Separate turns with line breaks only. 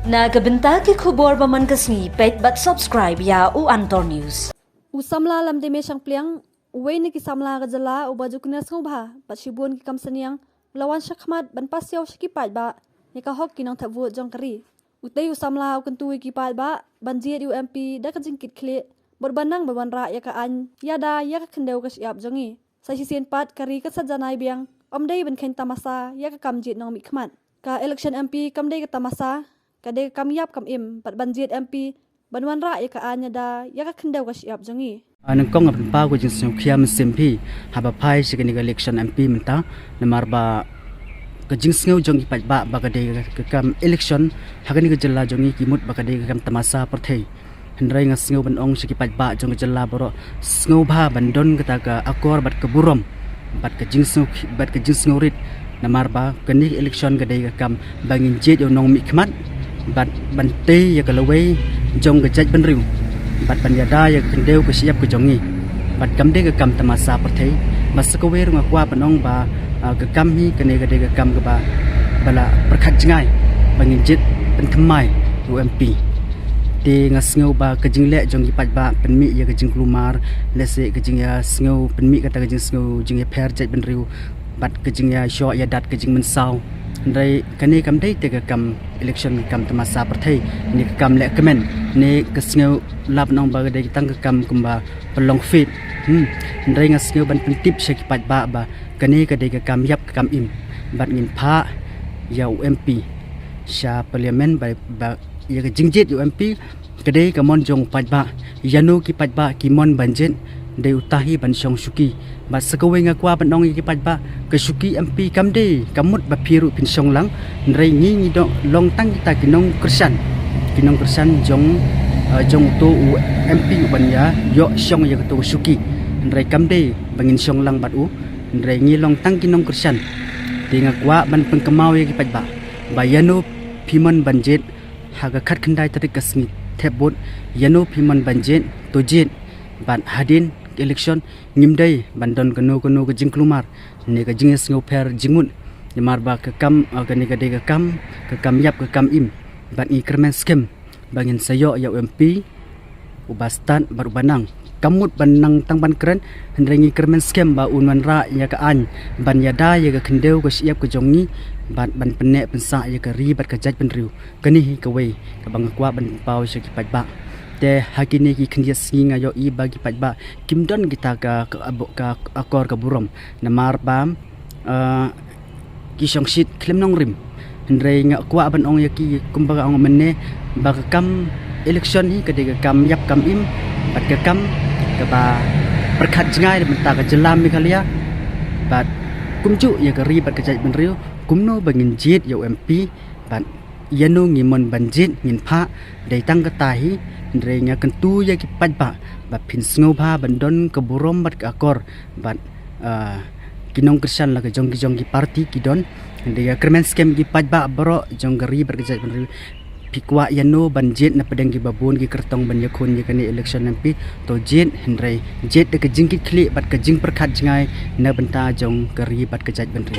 Nagabenta ki khubor baman kasni pet bat subscribe ya u Antor News.
Usamla lam deme sang pliang uwe ni kisamla gajala u baju kunas ngobha patshibun ki kamsaniang lawan shakmat ban pasyaw shiki ba ni ka hok kinang thavu jongkari utei usamla u kentu ki ba banjir UMP da ka jingkit khle borbanang babanra ya ka an yada ya ka khendeu ka siap jongi sai sisen pat kari ka sajanai biang omdei ban khen tamasa ya ka kamjit nong mi khmat ka election MP kamdei ka tamasa kade kam yap kam im pat banjit MP banwan ra ya ka anya da ya ka khendeu ka siap jongi
anang kong apn pa ko jing sukhiya msimpi haba phai sigani election MP menta namar ba ka jing sneu jongi pa ba kade ka kam election hagani ka jalla jongi kimut ba kade ka kam tamasa parthei hendrai nga sneu ban ong siki pa ba jong jalla boro sneu ba bandon kata ka akor bat ka burom bat ka jing sneu rit namar ba kani election kade ka kam bangin jet yo nong mi khmat bat bante ya kalawai jong gajaj benriu bat banyada ya kendeu ke siap ke jongi bat kamde ke kam tamasa perthei masakawe runga kwa panong ba ke kam hi kene ke kam ke ba bala perkhat jingai bangin jet penthmai UMP te ngasngeu ba ke jingle jongi pat ba penmi ya ke jing klumar lese ke jing ya sneu penmi kata ke jing sneu jing ya pher jaj benriu bat ke jing ya syo ya dat ke jing mensau ndai kani kam dei te kam election kam tamasa parthei ni kam le kemen ni kesngeu lap nong ba dei tang kam kumba pelong fit ndai ngasngeu ban pentip seki pat ba kani ka dei kam yap kam im bat ngin pha ya UMP sha parliament ba ya jingjit UMP kadai ka mon jong pat ba yanu ki pat ba ki mon banjet dei utahi ban song suki ba sakawe nga kwa banong ki pat ba ke suki MP kamde kamut ba phiru pin song lang ndrai ngi do long tang kita kinong kersan jong to MP ban ya yo song ya to suki ndrai kamde bangin song lang bat u ndrai ngi long tang kinong kersan tinga kwa ban pengkemau ya ki pat ba yanu phimon banjet haga khat khandai tarik kasni thebot yanu phimon banjet to jet ban hadin election ngimdai bandon kanu ke jingklumar ne ka jinges ngoper jingun nimar ba ke kam agani ka de ka kam yap ke kam im ban i kermen skem bangin sayo ya UMP ubastan baru banang kamut banang tang ban keren hendrengi kermen skem ba unwan ra ya ka an ban yada ya ka khendeu ka siap ke jongi ban penne pensa ya ka ribat ka jaj benriu kani ka we ka bang kwa ban pau seki pat ba te hakini ki khindia singa yo i bagi pat ba kimdon kita ka akor ka burom namar bam ki songsit klem nong rim hendrei nga kwa ban ong yaki kumbaga ong menne ba kam election hi ka de kam yap kam im bat ka kam ka ba perkhat jingai menta ka jelam mi khalia bat kumju ya ka ri bat ka jaj benriu kumno bangin jit yo MP bat yanu ngimon banjit ngin pha dei tang ka tahi ndre nya kentu ya ki pat ba phin sngo bha bandon ke burom bat ka akor bat kinong kersan la ke jong ki party kidon ndre ya kermen skem ki pat ba bro jong gari berkejat benri pikwa yano banjit na pedang ki babun ki kertong ban yakun ya kani election MP to jet ndre jet de ke jingkit kli bat ke jing perkhat jingai na benta jong gari bat kejat benri